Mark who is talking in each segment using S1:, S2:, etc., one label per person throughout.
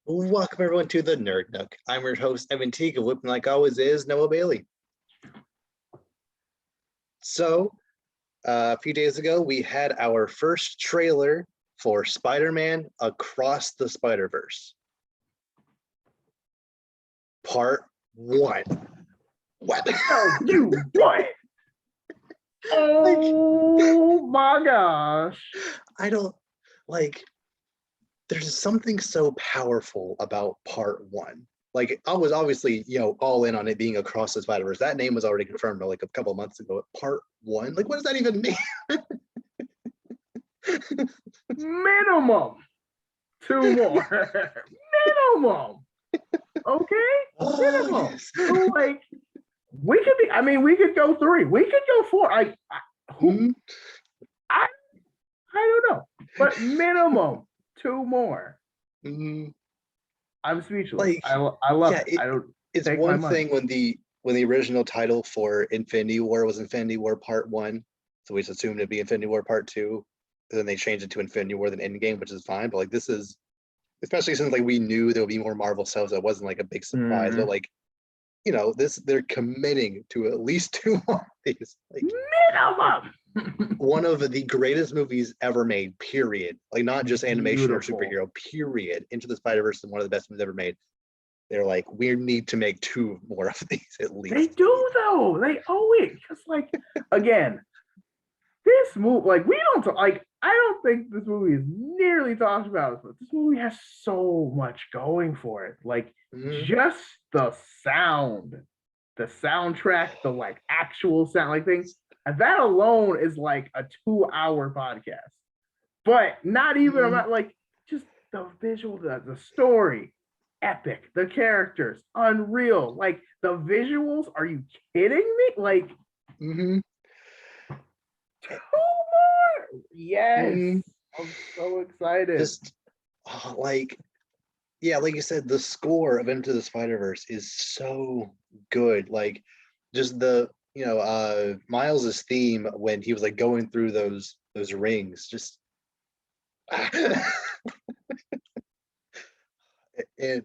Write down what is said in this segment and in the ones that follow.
S1: Welcome everyone to the Nerd Nook. I'm your host, Evan Teague, and with me like always is Noah Bailey. So, a few days ago, we had our first trailer for Spider-Man Across the Spider-Verse. Part 1. What?
S2: Oh, you what? Oh my gosh.
S1: I don't, there's something so powerful about Part 1. Like, I was obviously, all in on it being Across the Spider-Verse. That name was already confirmed like a couple months ago. Part 1? Like, what does that even mean?
S2: Minimum 2 more. Minimum. Okay? Minimum.
S1: Yes.
S2: So like we could go 3. We could go 4. I don't know. But minimum 2 more. I'm speechless. I love it. I don't
S1: It's
S2: take
S1: one
S2: my
S1: thing
S2: money.
S1: when the original title for Infinity War was Infinity War Part 1, so we just assumed it'd be Infinity War Part 2. And then they changed it to Infinity War then Endgame, which is fine. But like, this is, especially since like we knew there would be more Marvel stuff, so it wasn't like a big surprise. But like, they're committing to at least 2 more of these. Like,
S2: Minimum.
S1: one of the greatest movies ever made, period. Like, not just animation or superhero, period. Into the Spider-Verse is one of the best movies ever made. They're like, we need to make 2 more of these at least.
S2: They do though. They owe it. Because like, again, this movie, like, we don't talk, like, I don't think this movie is nearly talked about, but this movie has so much going for it. Like, just the sound, the soundtrack, the like actual sound, like things, that alone is like a 2-hour podcast. But not even about like just the visual, the story, epic, the characters, unreal. Like the visuals, are you kidding me? Like, 2 more? Yes. I'm so excited.
S1: Just like you said, the score of Into the Spider-Verse is so good. Like, just the Miles's theme when he was like going through those rings, just and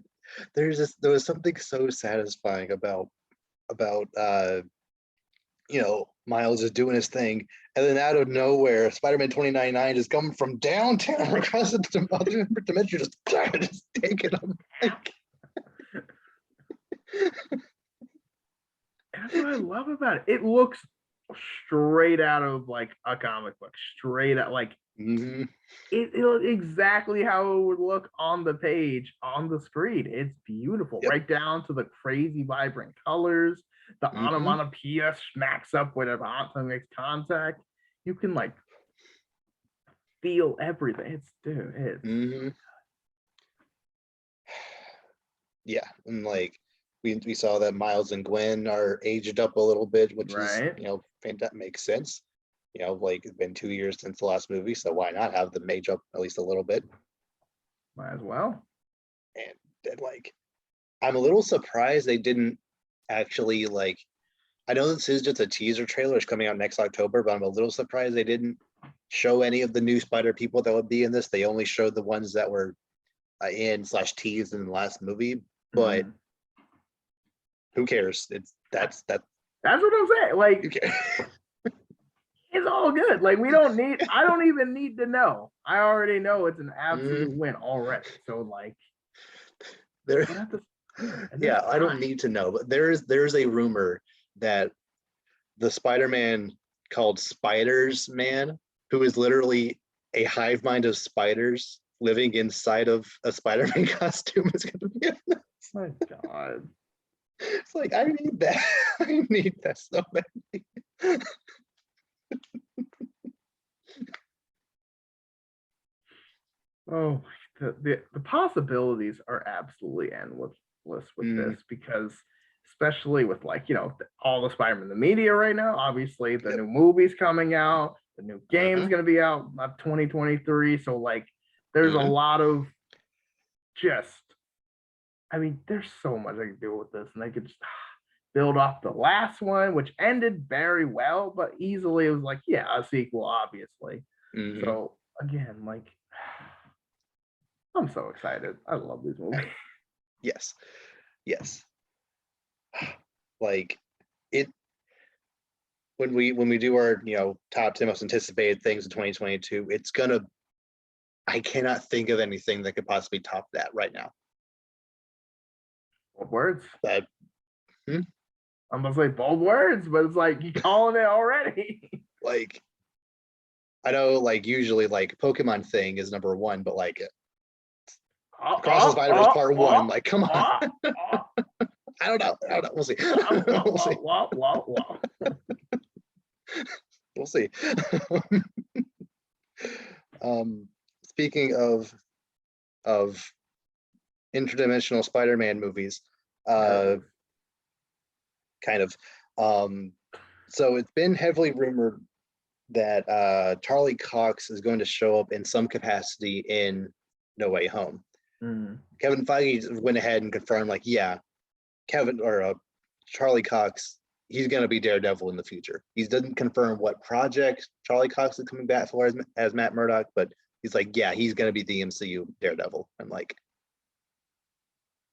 S1: there was something so satisfying about Miles is doing his thing, and then out of nowhere, Spider-Man 2099 is coming from downtown across the other dimension, just taking them. Like,
S2: that's what I love about it. It looks straight out of like a comic book, straight out like it looks exactly how it would look on the page on the screen. It's beautiful, right down to the crazy vibrant colors. The onomatopoeia smacks up whenever something makes contact. You can like feel everything.
S1: Yeah, and like we saw that Miles and Gwen are aged up a little bit, which is that makes sense. Like, it's been 2 years since the last movie, so why not have them age up at least a little bit?
S2: Might as well.
S1: And like, I'm a little surprised they didn't actually, like, I know this is just a teaser trailer, it's coming out next October, but I'm a little surprised they didn't show any of the new Spider people that would be in this. They only showed the ones that were in/teased in the last movie, but who cares? That's what
S2: I'm saying. Like, it's all good. Like, I don't even need to know. I already know it's an absolute win already. So like,
S1: I don't need to know, but there's a rumor that the Spider-Man called Spiders Man, who is literally a hive mind of spiders living inside of a Spider-Man costume, is going to be in this.
S2: My God.
S1: It's like, I need that. I need that so badly.
S2: Oh, the possibilities are absolutely endless with this, because especially with like, all the Spider-Man, the media right now, obviously the new movie's coming out, the new game's going to be out 2023. So like, there's a lot of there's so much I could do with this, and they could just build off the last one, which ended very well, but easily it was like, a sequel, obviously. So again, like, I'm so excited. I love these movies.
S1: Yes. Like it when we do our top 10 most anticipated things in 2022, I cannot think of anything that could possibly top that right now.
S2: Bold words.
S1: That
S2: I'm gonna say bold words, but it's like you calling it already.
S1: like I know usually Pokemon thing is number one, but Across the Spider-Verse Part 1, come on. I don't know. We'll see. We'll see. Speaking of interdimensional Spider-Man movies, kind of. So it's been heavily rumored that Charlie Cox is going to show up in some capacity in No Way Home. Kevin Feige went ahead and confirmed, Charlie Cox, he's going to be Daredevil in the future. He didn't confirm what project Charlie Cox is coming back for as Matt Murdock, but he's like, yeah, he's going to be the MCU Daredevil. I'm like,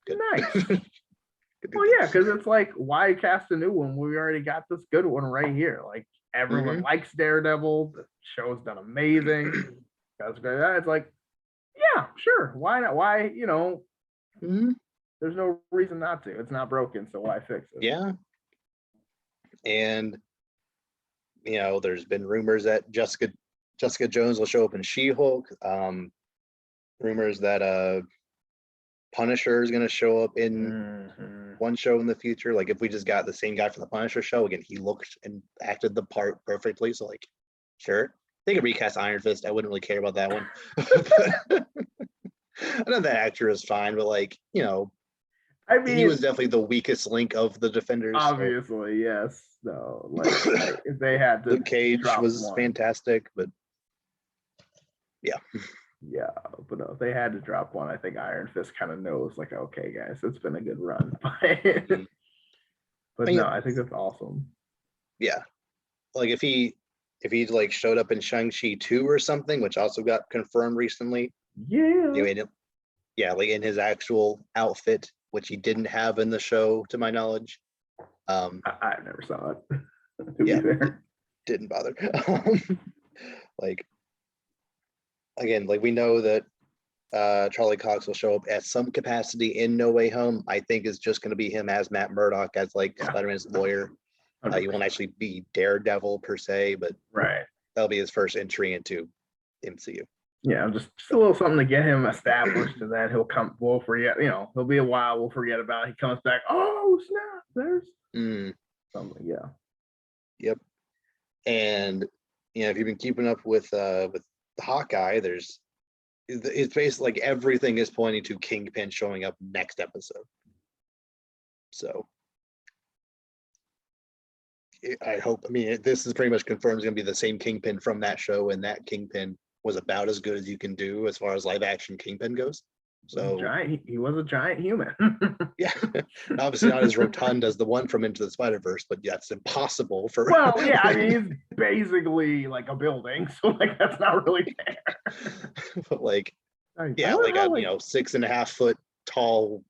S2: good. Nice. Well, yeah, because it's like, why cast a new one? We already got this good one right here. Like, everyone likes Daredevil. The show's done amazing. That's great. It's like, yeah, sure. Why not? Why, there's no reason not to. It's not broken, so why fix it?
S1: Yeah. And there's been rumors that Jessica Jones will show up in She-Hulk. Rumors that Punisher is going to show up in one show in the future. Like, if we just got the same guy from the Punisher show again, he looked and acted the part perfectly. So sure, they could recast Iron Fist. I wouldn't really care about that one. I know that actor is fine, but I mean, he was definitely the weakest link of the Defenders.
S2: Obviously, yes. No, if they had to,
S1: Luke Cage was fantastic, but yeah.
S2: Yeah, but no, if they had to drop one, I think Iron Fist kind of knows, okay, guys, it's been a good run. But no, I think that's awesome.
S1: Yeah, if he showed up in Shang-Chi 2 or something, which also got confirmed recently.
S2: Yeah.
S1: In his actual outfit, which he didn't have in the show, to my knowledge.
S2: I never saw it.
S1: Didn't bother. Again, we know that Charlie Cox will show up at some capacity in No Way Home. I think it's just going to be him as Matt Murdock, as Spider-Man's lawyer. He won't actually be Daredevil per se, but that'll be his first entry into MCU.
S2: Yeah, just a little something to get him established, and then he'll come. We'll forget. He'll be a while. We'll forget about it. He comes back. Oh snap! There's something. Yeah.
S1: Yep. And if you've been keeping up with the Hawkeye, it's basically everything is pointing to Kingpin showing up next episode. So I hope. I mean, this is pretty much confirmed. It's going to be the same Kingpin from that show, and that Kingpin was about as good as you can do as far as live action Kingpin goes. So
S2: he was a giant human.
S1: Yeah, obviously not as rotund as the one from Into the Spider-Verse, but yeah, it's impossible for.
S2: Well, yeah, I mean, he's basically a building, so that's not really fair.
S1: But 6.5 foot tall,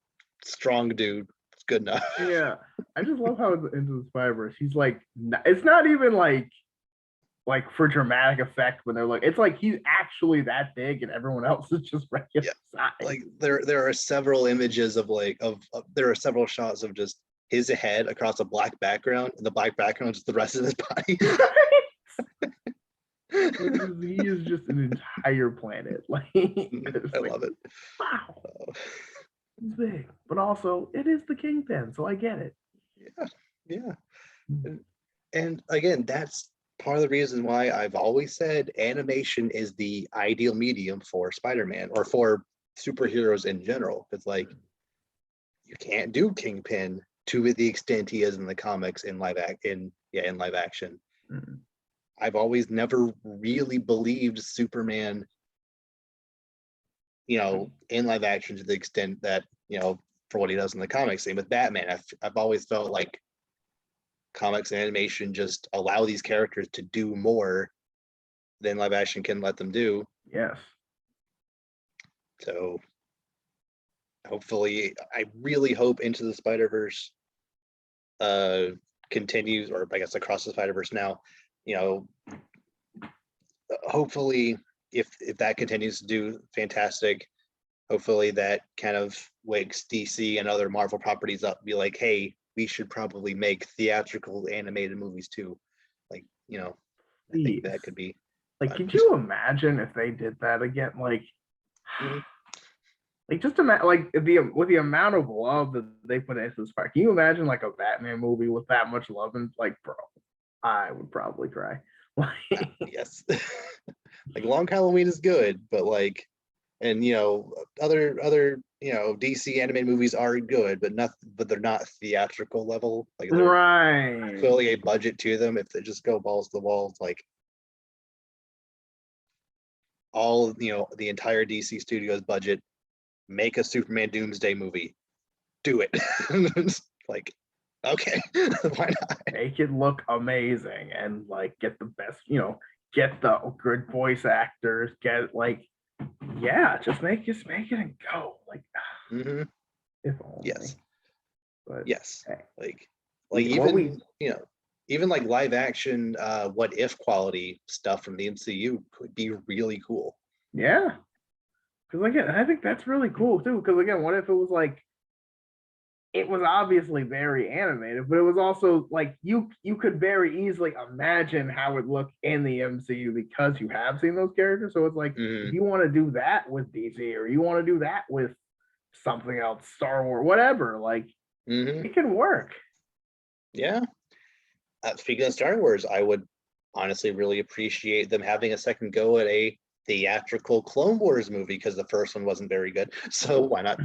S1: strong dude. It's good enough.
S2: Yeah, I just love how Into the Spider-Verse, he's it's not even for dramatic effect when they're it's he's actually that big and everyone else is just regular size.
S1: There are several images of there are several shots of just his head across a black background, and the black background is the rest of his body.
S2: He is just an entire planet.
S1: I love it.
S2: Wow. He's big, but also it is the Kingpin, so I get it.
S1: Yeah. And again, that's part of the reason why I've always said animation is the ideal medium for Spider-Man or for superheroes in general. It's you can't do Kingpin to the extent he is in the comics in live action.
S2: Mm-hmm.
S1: I've always never really believed Superman, in live action to the extent that, for what he does in the comics. Same with Batman. I've always felt like comics and animation just allow these characters to do more than live action can let them do.
S2: Yes.
S1: So hopefully, I really hope Into the Spider-Verse continues, or I guess Across the Spider-Verse now, hopefully if that continues to do fantastic, hopefully that kind of wakes DC and other Marvel properties up, be like, hey, we should probably make theatrical animated movies too. Like, I think that could be
S2: like
S1: fun.
S2: could you imagine if they did that again? Like like just imagine, like with the amount of love that they put into this part. Can you imagine like a Batman movie with that much love? And like, bro, I would probably cry.
S1: Yes. Like Long Halloween is good, but like, and other DC animated movies are good, but they're not theatrical level. Like they're
S2: Right.
S1: clearly a budget to them. If they just go balls to the wall, like all the entire DC Studios budget, make a Superman Doomsday movie, do it. Like, okay, why not?
S2: Make it look amazing and like get the best, get the good voice actors, get like, yeah, just make it and go. Like, if only.
S1: Yes.
S2: But
S1: yes.
S2: hey.
S1: Like even like live action what if quality stuff from the MCU could be really cool.
S2: Yeah. Because again, I think that's really cool too. Because again, what if it was like, it was obviously very animated, but it was also like you could very easily imagine how it looked in the MCU because you have seen those characters. So it's like if you want to do that with DC or you want to do that with something else, Star Wars, whatever, like it can work.
S1: Yeah. Speaking of Star Wars, I would honestly really appreciate them having a second go at a theatrical Clone Wars movie because the first one wasn't very good. So why not,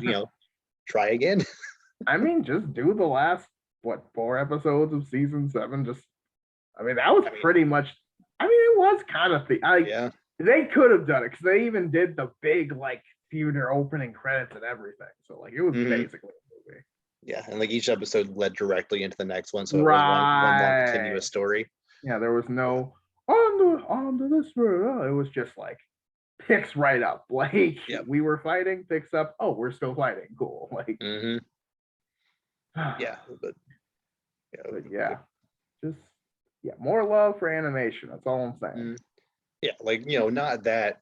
S1: try again?
S2: I mean, just do the last 4 episodes of season 7. That was pretty much. It was kind of
S1: yeah.
S2: They could have done it because they even did the big like theater opening credits and everything. So like it was basically a movie.
S1: Yeah, and like each episode led directly into the next one, so it was one long continuous story.
S2: Yeah, there was no on to this road. It was just like picks right up. Like we were fighting, picks up. Oh, we're still fighting. Cool. Like
S1: yeah, but
S2: just more love for animation. That's all I'm saying.
S1: Yeah, like not that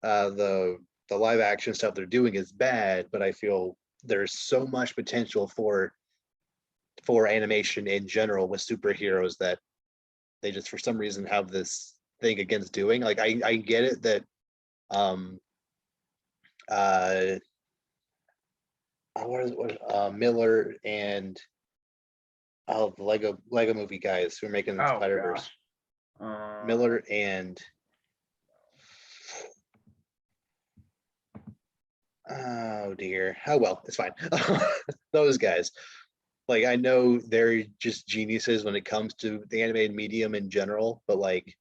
S1: the live action stuff they're doing is bad, but I feel there's so much potential for animation in general with superheroes that they just for some reason have this thing against doing. Like I get it that Miller and the Lego movie guys who are making the Spider-Verse. Miller and oh dear. Oh well, it's fine. Those guys. Like I know they're just geniuses when it comes to the animated medium in general, but like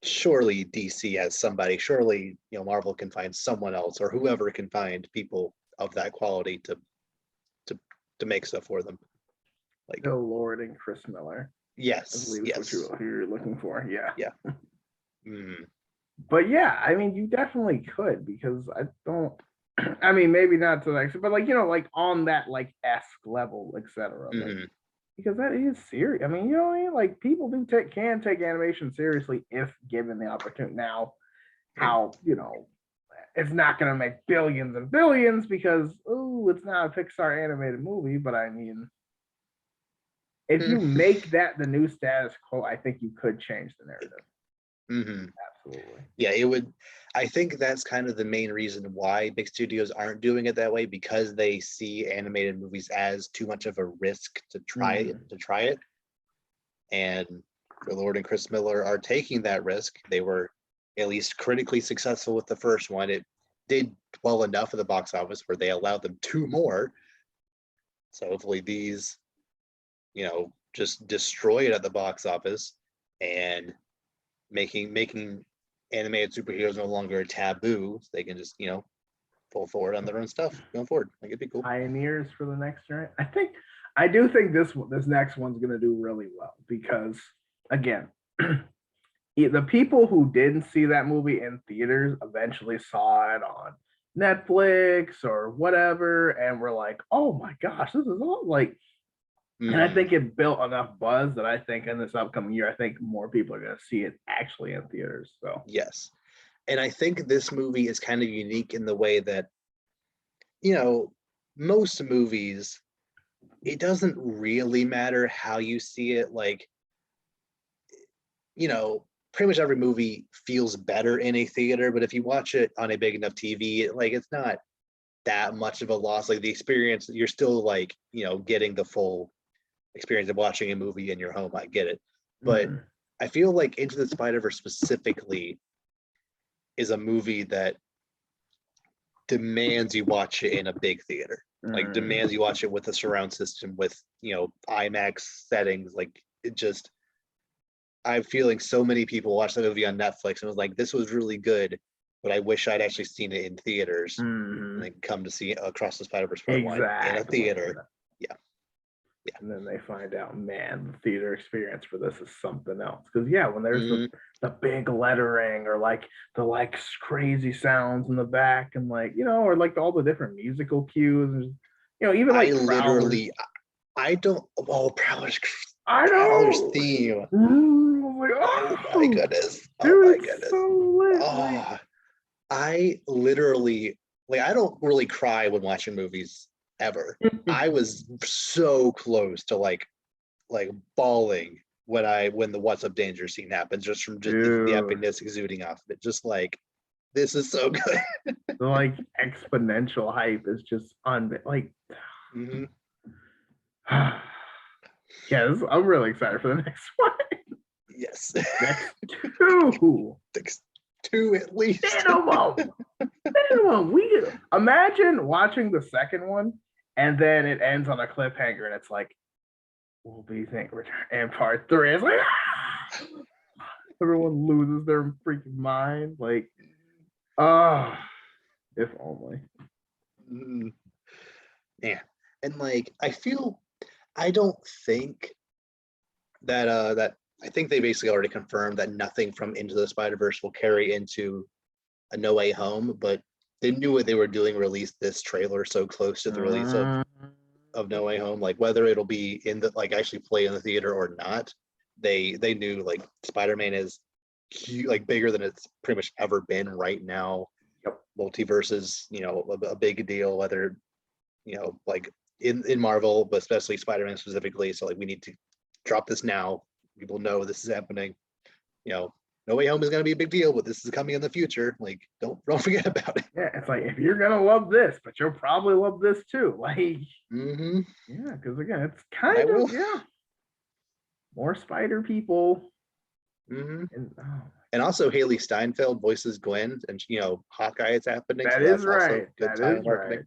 S1: surely DC has somebody, surely Marvel can find someone else or whoever can find people of that quality to make stuff for them. Like
S2: Bill Lord and Chris Miller.
S1: Yes.
S2: What you're looking for. Yeah. But yeah, you definitely could because I don't. Maybe not to like, but like on that like esque level, etc. Because that is serious. Like people can take animation seriously if given the opportunity. Now, how it's not going to make billions and billions because it's not a Pixar animated movie. But if you make that the new status quo, I think you could change the narrative. Absolutely.
S1: Yeah, it would. I think that's kind of the main reason why big studios aren't doing it that way, because they see animated movies as too much of a risk to try it. And Lord and Chris Miller are taking that risk. They were at least critically successful with the first one. It did well enough at the box office where they allowed them 2 more. So hopefully these, just destroy it at the box office and making animated superheroes no longer a taboo. So they can just pull forward on their own stuff going forward. Like it'd be cool.
S2: Pioneers for the next generation. I do think this next one's gonna do really well because again, the people who didn't see that movie in theaters eventually saw it on Netflix or whatever, and we're like, oh my gosh, this is all like. And I think it built enough buzz that I think in this upcoming year, I think more people are going to see it actually in theaters. So
S1: yes. And I think this movie is kind of unique in the way that, most movies, it doesn't really matter how you see it. Like, pretty much every movie feels better in a theater, but if you watch it on a big enough TV, like, it's not that much of a loss. Like, the experience, you're still like, getting the full experience of watching a movie in your home. I get it. But I feel like Into the Spider-Verse specifically is a movie that demands you watch it in a big theater. Like, demands you watch it with a surround system, with IMAX settings. Like, it just, I'm feeling so many people watched the movie on Netflix and was like, this was really good, but I wish I'd actually seen it in theaters. And then come to see Across the Spider-Verse Part 1 in a theater. Yeah.
S2: And then they find out, man, the theater experience for this is something else. Because when there's the big lettering, or like the crazy sounds in the back, and or like all the different musical cues, and even like
S1: I don't. Oh, Prowler's theme.
S2: Oh
S1: my goodness.
S2: Dude, my goodness. So lit.
S1: Oh, I literally, I don't really cry when watching movies ever. I was so close to like bawling when the What's Up Danger scene happens, just from the epicness exuding off of it. Just like, this is so good.
S2: The exponential hype is just Yes, I'm really excited for the next one.
S1: Yes.
S2: Next two.
S1: Two at least.
S2: Minimum. Imagine watching the second one and then it ends on a cliffhanger and it's like, what do you think? And part 3 is like, everyone loses their freaking mind. Like, if only.
S1: Yeah. And I don't think that I think they basically already confirmed that nothing from Into the Spider-Verse will carry into a No Way Home, but they knew what they were doing, released this trailer so close to the release of No Way Home. Like, whether it'll be in the actually play in the theater or not, they knew Spider-Man is bigger than it's pretty much ever been right now. Multiverse is a big deal, whether in Marvel, but especially Spider-Man specifically. So we need to drop this now. People know this is happening. No Way Home is going to be a big deal, but this is coming in the future. Don't forget about it.
S2: Yeah, it's like, if you're gonna love this, but you'll probably love this too. Yeah, because again, it's kind of more spider people.
S1: And also Haley Steinfeld voices Gwen, and Hawkeye is happening.
S2: That is right. That is right.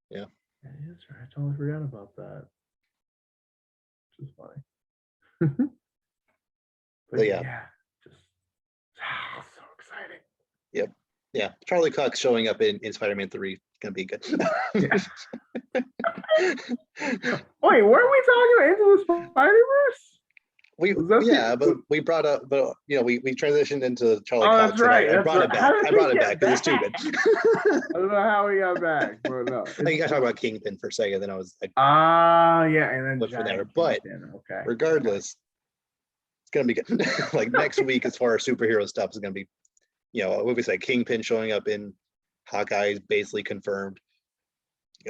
S1: Yeah,
S2: that is right. I totally forgot about that. Which is funny. But yeah, just so exciting.
S1: Yep. Yeah, Charlie Cox showing up in Spider-Man 3 is gonna be good.
S2: Wait, weren't we talking about Into the Spider-Verse?
S1: But we brought up, we transitioned into Charlie Cox.
S2: That's right.
S1: I brought it back because it's stupid.
S2: I don't know how we got back, but no.
S1: I think you guys talk about Kingpin for a second, then I was like,
S2: and then
S1: from there. But regardless, it's gonna be good. Next week, as far as superhero stuff, is gonna be, what we say, Kingpin showing up in Hawkeye is basically confirmed.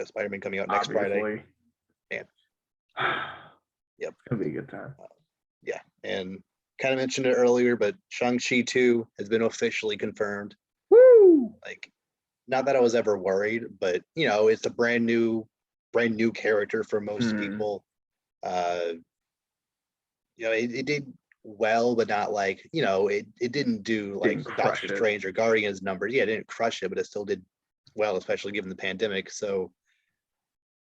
S1: Spider-Man coming out next Friday. And
S2: yep, it's gonna be a good time.
S1: And kind of mentioned it earlier, but Shang-Chi 2 has been officially confirmed.
S2: Woo!
S1: Not that I was ever worried, but it's a brand new character for most people. It did well, but not it didn't do Doctor Strange or Guardians numbers. Yeah, it didn't crush it, but it still did well, especially given the pandemic. So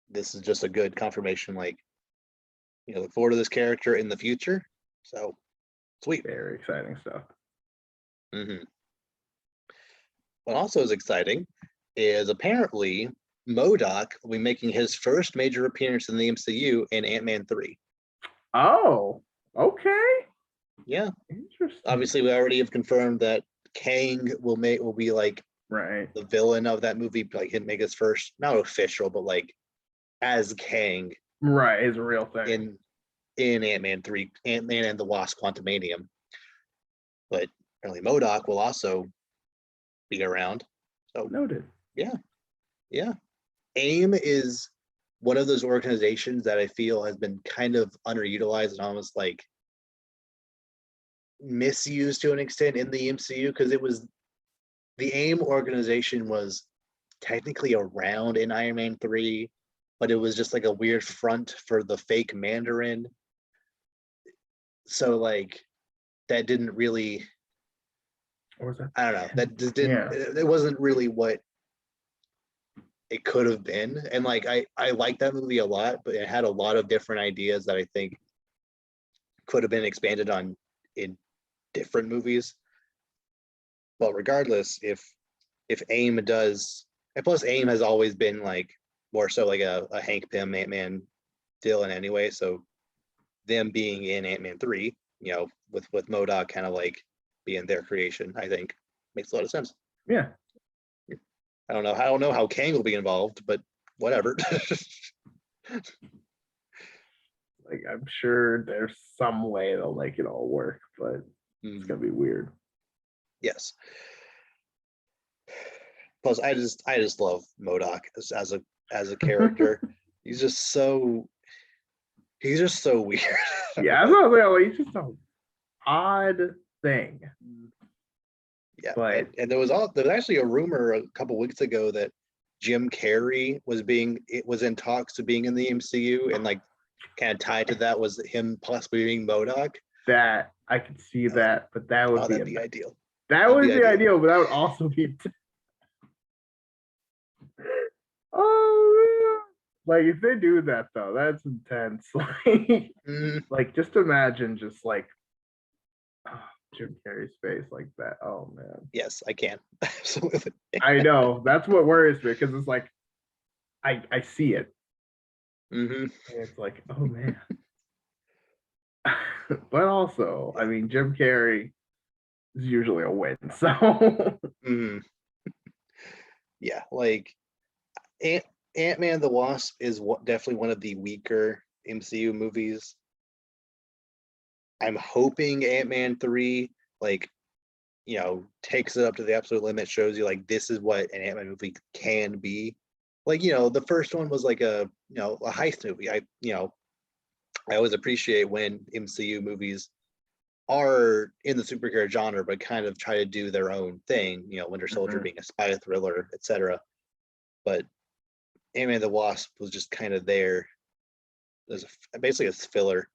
S1: this is just a good confirmation. Look forward to this character in the future. So sweet.
S2: Very exciting stuff.
S1: What also is exciting is apparently M.O.D.O.K will be making his first major appearance in the MCU in Ant-Man 3.
S2: Oh, okay.
S1: Yeah.
S2: Interesting.
S1: Obviously, we already have confirmed that Kang will be
S2: Right.
S1: the villain of that movie, like he'd make his first, not official, but like as Kang
S2: Right. Is a real thing.
S1: in Ant-Man 3, Ant-Man and the Wasp Quantumanium. But apparently MODOK will also be around. So
S2: Noted.
S1: yeah. AIM is one of those organizations that I feel has been kind of underutilized and almost like misused to an extent in the MCU, because it was the AIM organization was technically around in Iron Man 3, but it was just like a weird front for the fake Mandarin. So like that didn't really,
S2: Or was that?
S1: I don't know, that just didn't,
S2: Yeah.
S1: it wasn't really what it could have been. And like I like that movie a lot, but it had a lot of different ideas that I think could have been expanded on in different movies. But regardless, if AIM does, and plus AIM has always been like more so like a Hank Pym Ant-Man villain anyway, so them being in Ant-Man 3, you know, with MODOK kind of like being their creation, I think makes a lot of sense.
S2: Yeah.
S1: I don't know how Kang will be involved, but whatever.
S2: Like I'm sure there's some way they'll make it all work, but it's gonna be weird.
S1: Yes. Plus, I just love MODOK as a character. he's just so weird.
S2: Yeah, I was like, it's just an odd thing.
S1: Yeah,
S2: But
S1: and there was actually a rumor a couple weeks ago that Jim Carrey was in talks to being in the MCU, and like kind of tied to that was him possibly being MODOK.
S2: that I could see that, but that would
S1: that'd be ideal.
S2: That would be ideal, but that would also be oh man. Like if they do that though, that's intense. Like just imagine just like Jim Carrey's face like that. Oh man.
S1: Yes, I can. Absolutely.
S2: I know. That's what worries me because it's like I see it. And it's like, oh man. But also, I mean, Jim Carrey is usually a win. So
S1: yeah, like Ant-Man and the Wasp is definitely one of the weaker MCU movies. I'm hoping Ant-Man 3, like, you know, takes it up to the absolute limit, shows you like this is what an Ant-Man movie can be. Like, you know, the first one was like a heist movie. I always appreciate when MCU movies are in the superhero genre, but kind of try to do their own thing, you know, Winter Soldier being a spy thriller, etc. But Ant-Man and the Wasp was just kind of there as basically as filler.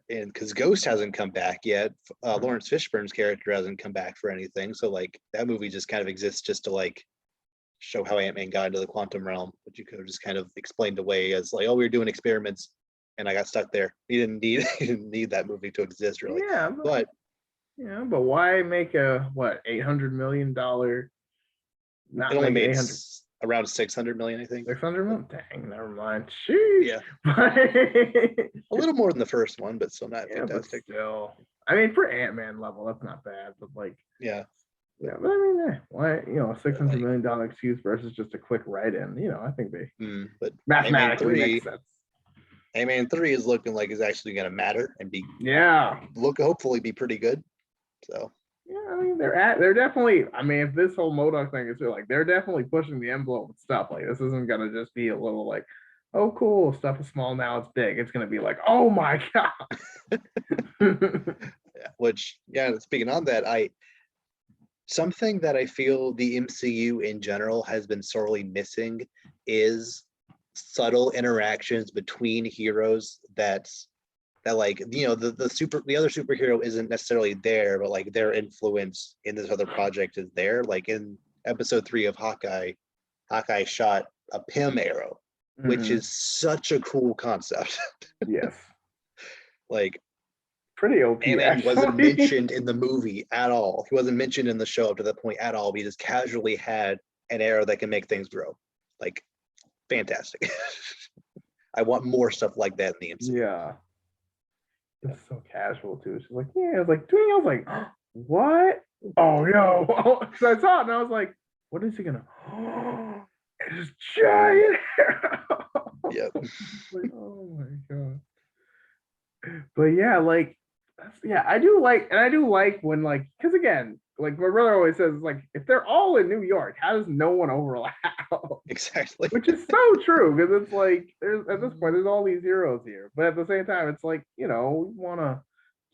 S1: And because Ghost hasn't come back yet, Lawrence Fishburne's character hasn't come back for anything. So like that movie just kind of exists just to like show how Ant-Man got into the quantum realm, which you could have just kind of explained away as like, oh, we were doing experiments and I got stuck there. He didn't need that movie to exist really.
S2: yeah, but why make a $800 million? Not
S1: it only
S2: make
S1: made
S2: 800
S1: around 600 million, I think.
S2: 600 million. Dang, never mind. Sheesh.
S1: Yeah, a little more than the first one, but still not fantastic.
S2: But still, I mean, for Ant-Man level, that's not bad. But like,
S1: yeah,
S2: but I mean, why a $600 million excuse versus just a quick write-in? I think they
S1: but
S2: mathematically makes sense.
S1: Ant-Man 3 is looking like it's actually going to matter and be hopefully be pretty good. So
S2: yeah, I mean they're definitely. I mean, if this whole MODOK thing is like they're definitely pushing the envelope with stuff. Like this isn't gonna just be a little like, oh cool, stuff is small now it's big. It's gonna be like, oh my god.
S1: yeah, which speaking on that, something that I feel the MCU in general has been sorely missing is subtle interactions between heroes that like the other superhero isn't necessarily there, but like their influence in this other project is there. Like in episode 3 of Hawkeye shot a Pym arrow, which is such a cool concept.
S2: Yes.
S1: Like
S2: pretty OP.
S1: Ant-Man wasn't mentioned in the movie at all. He wasn't mentioned in the show up to that point at all. He just casually had an arrow that can make things grow. Like fantastic. I want more stuff like that in the MCU.
S2: Yeah. It's so casual too. She's like, yeah, it's like doing. I was like, what? Oh no! So I saw it and I was like, "What is he gonna?" It's giant.
S1: Yep.
S2: Like, oh my god! But yeah, like, yeah, I do like when like, because again, like my brother always says, like, if they're all in New York, how does no one overlap?
S1: Exactly.
S2: Which is so true because it's like there's at this point there's all these heroes here, but at the same time it's like we want to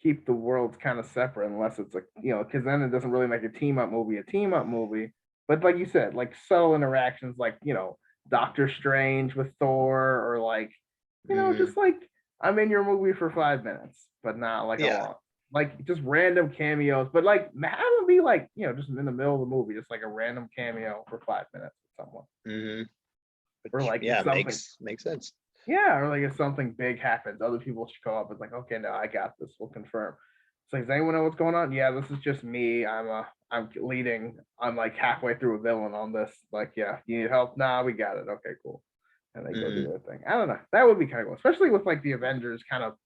S2: keep the worlds kind of separate unless it's like because then it doesn't really make a team up movie. But like you said, like subtle interactions, like Doctor Strange with Thor, or like
S1: Mhm.
S2: just like I'm in your movie for 5 minutes, but not like a
S1: Yeah.
S2: long. Like just random cameos, but like have them be like just in the middle of the movie, just like a random cameo for 5 minutes with someone.
S1: Mhm.
S2: Or
S1: Which
S2: like if
S1: yeah
S2: something,
S1: makes sense.
S2: yeah, or like if something big happens, other people should go up. It's like, okay, no, I got this. We'll confirm. It's like, does anyone know what's going on? Yeah, this is just me. I'm leading. I'm like halfway through a villain on this. Like, yeah, you need help? Nah, we got it. Okay, cool. And they go do
S1: Mhm.
S2: their thing. I don't know. That would be kind of cool, especially with like the Avengers kind of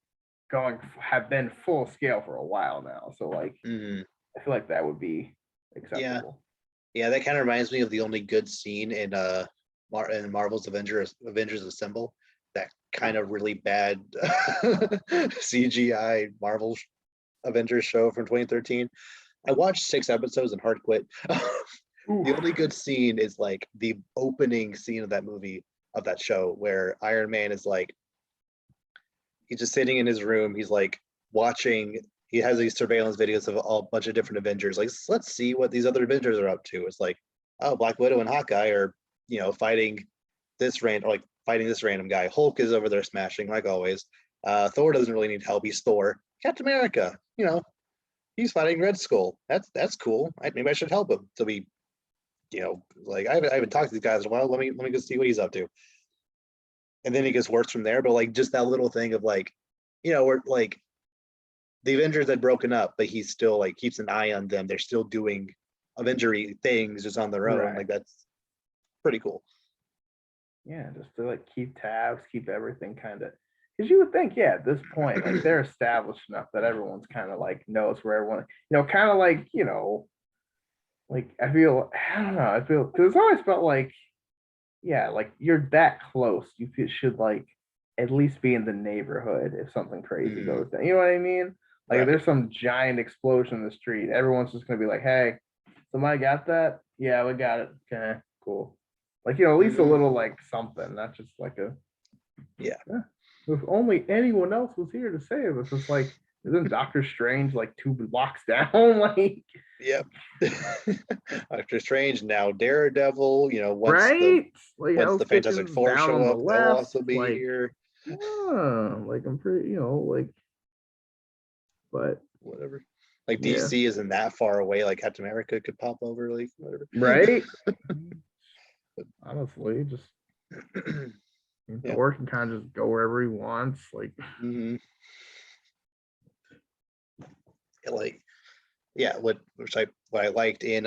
S2: have been full scale for a while now. So like,
S1: Mhm.
S2: I feel like that would be
S1: Yeah.
S2: acceptable.
S1: Yeah, that kind of reminds me of the only good scene in in Marvel's Avengers Assemble. That kind of really bad CGI Marvel Avengers show from 2013. I watched 6 episodes and hard quit. The only
S2: Oof.
S1: good scene is like the opening scene of that movie, of that show, where Iron Man is like, he's just sitting in his room. He's like watching. He has these surveillance videos of a bunch of different Avengers. Like, let's see what these other Avengers are up to. It's like, oh, Black Widow and Hawkeye are, fighting fighting this random guy. Hulk is over there smashing like always. Thor doesn't really need help. He's Thor. Captain America, he's fighting Red Skull. That's cool. Maybe I should help him. So we, like I haven't talked to these guys in a while. Let me go see what he's up to. And then he gets worse from there. But like just that little thing of like, we're like the Avengers had broken up, but he still like keeps an eye on them. They're still doing Avenger things just on their own.
S2: Right.
S1: Like that's pretty cool.
S2: Yeah, just to like keep tabs, keep everything kind of. Because you would think, yeah, at this point, like they're established enough that everyone's kind of like knows where everyone, kind of like, like I don't know, I feel, because it's always felt like, yeah, like you're that close, should like at least be in the neighborhood if something crazy
S1: Mm,
S2: goes down. You know what I mean? Like if
S1: right.
S2: there's some giant explosion in the street, everyone's just gonna be like, hey, somebody got that? Yeah, we got it. Okay, cool. Like, at least a
S1: Hmm.
S2: little like something, not just like a,
S1: Yeah.
S2: yeah. If only anyone else was here to save us. It's like, isn't Doctor Strange like 2 blocks down? Like,
S1: Yep. Doctor Strange now Daredevil.
S2: right? Like
S1: Once
S2: Hell's
S1: the Fantastic
S2: Kitchen's
S1: Four
S2: down
S1: show
S2: on the
S1: up, they'll
S2: left.
S1: also be
S2: Like,
S1: here.
S2: like I'm pretty, like, but
S1: Whatever. Like
S2: yeah,
S1: DC isn't that far away. Like Captain America could pop over. Like whatever.
S2: right. Honestly, just
S1: Yeah.
S2: Thor can kind of just go wherever he wants. Like,
S1: Hmm. Like yeah, what I liked in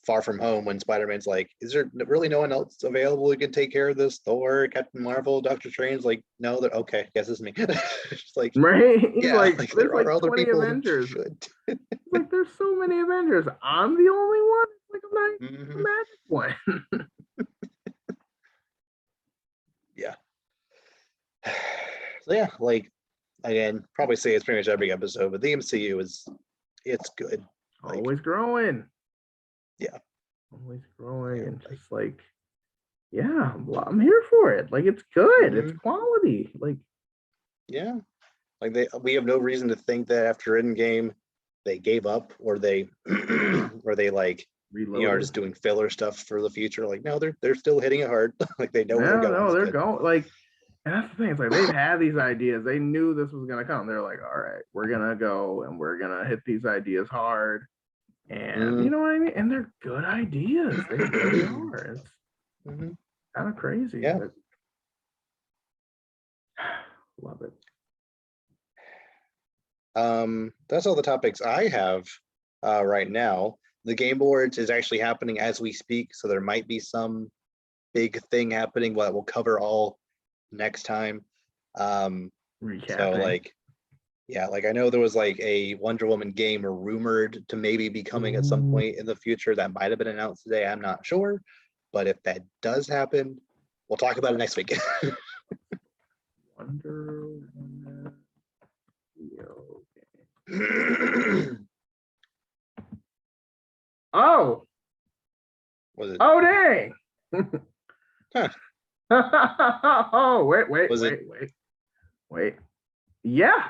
S1: Far From Home when Spider-Man's like, is there really no one else available who can take care of this? Thor, Captain Marvel, Doctor Strange, like, no, they're okay. Yes, it's me. It's like,
S2: right? He's
S1: yeah,
S2: like,
S1: like
S2: there's
S1: there are
S2: like
S1: other
S2: 20
S1: people who
S2: Avengers.
S1: should.
S2: It's like there's so many Avengers. I'm the only one. It's like I'm not
S1: Hmm.
S2: the magic one.
S1: Yeah. So yeah, like again, probably say it's pretty much every episode, but the MCU it's good. Like,
S2: Always growing.
S1: yeah,
S2: Always growing, and
S1: like,
S2: just like, yeah, I'm here for it. Like it's good. It's
S1: mhm,
S2: quality. Like,
S1: yeah. Like we have no reason to think that after Endgame they gave up or they or they like are
S2: reloaded.
S1: just doing filler stuff for the future. Like no, they're still hitting it hard. Like they know where they're
S2: No,
S1: going
S2: no,
S1: is
S2: they're
S1: good.
S2: going like, and that's the thing. It's like they've had these ideas. They knew this was gonna come. They're like, all right, we're gonna go and we're gonna hit these ideas hard. And you
S1: Mhm.
S2: know what I mean? And they're good ideas. They really are. It's
S1: Mhm.
S2: kind of crazy,
S1: Yeah.
S2: but love it.
S1: That's all the topics I have right now. The game boards is actually happening as we speak, so there might be some big thing happening that we'll cover all next time. So
S2: Recapping.
S1: like Yeah, like I know there was like a Wonder Woman game rumored to maybe be coming at some point in the future that might have been announced today. I'm not sure, but if that does happen, we'll talk about it next week.
S2: Wonder Woman video game. Oh,
S1: Was it?
S2: oh dang.
S1: Huh.
S2: Oh, wait.
S1: Was it?
S2: Yeah.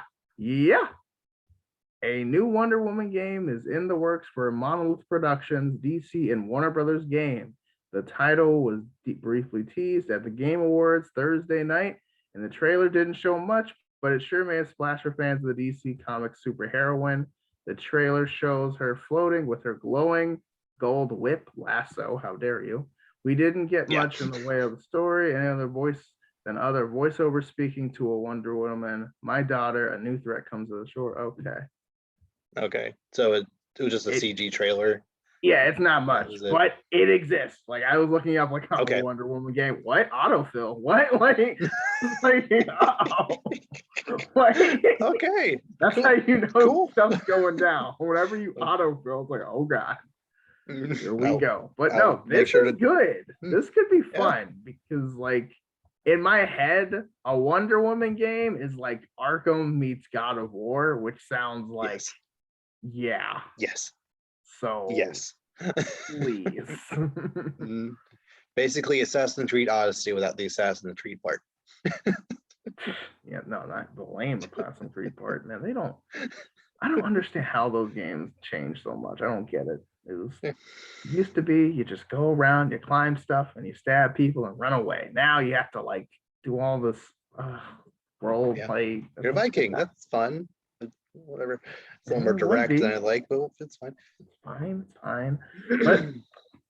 S2: A new Wonder Woman game is in the works for Monolith Productions, DC, and Warner Brothers game. The title was briefly teased at the Game Awards Thursday night, and the trailer didn't show much, but it sure made a splash for fans of the DC Comics superheroine. The trailer shows her floating with her glowing gold whip lasso. How dare you? We didn't get
S1: Yeah.
S2: much in the way of the story, any other voiceover speaking to a Wonder Woman. My daughter, a new threat comes to the shore. Okay.
S1: Okay, so it was just a CG trailer.
S2: Yeah, it's not much,
S1: was it.
S2: but it exists. Like I was looking up like
S1: Okay.
S2: Wonder Woman game. What autofill? What like like
S1: Okay,
S2: that's
S1: cool.
S2: how you know
S1: Cool.
S2: stuff's going down. Whenever you autofill, it's like, oh god, here we go. But
S1: I'll
S2: no,
S1: make
S2: this
S1: sure
S2: is
S1: to-
S2: good. This could be
S1: Yeah.
S2: fun because like in my head, a Wonder Woman game is like Arkham meets God of War, which sounds like
S1: Yes.
S2: yeah.
S1: Yes.
S2: So
S1: Yes.
S2: please.
S1: Mm, Basically, Assassin's Creed Odyssey without the Assassin's Creed part.
S2: Yeah, no, not the lame Assassin's Creed part. Man, I don't understand how those games change so much. I don't get it. It used to be you just go around, you climb stuff, and you stab people and run away. Now you have to like do all this role play.
S1: You're a Viking. That's fun. Whatever. It's a little more
S2: It would
S1: direct
S2: be.
S1: than I like, but it's fine.
S2: It's fine. But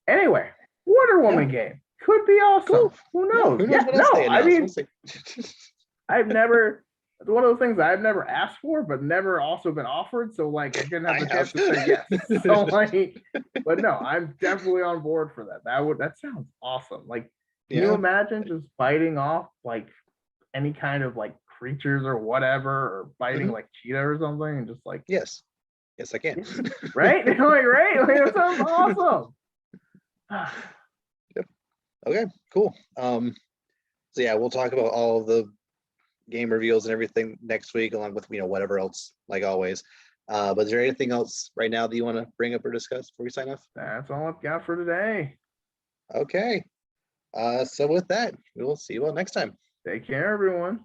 S2: anyway, Wonder Woman game could be awesome.
S1: Cool.
S2: Who knows?
S1: Who knows what else they
S2: I
S1: announced?
S2: mean,
S1: We'll see.
S2: I've never. It's one of those things I've never asked for, but never also been offered. So like, I didn't have the chance to say yes. So like, but no, I'm definitely on board for that. That sounds awesome. Like, can you imagine just fighting off like any kind of like creatures or whatever, or fighting like cheetah or something, and just like
S1: yes, I can.
S2: right, like right, like that sounds awesome.
S1: Yep. Okay, cool. So yeah, we'll talk about all of the game reveals and everything next week, along with whatever else, like always. But is there anything else right now that you want to bring up or discuss before we sign off?
S2: That's all I've got for today.
S1: Okay. So with that, we will see you all next time.
S2: Take care, everyone.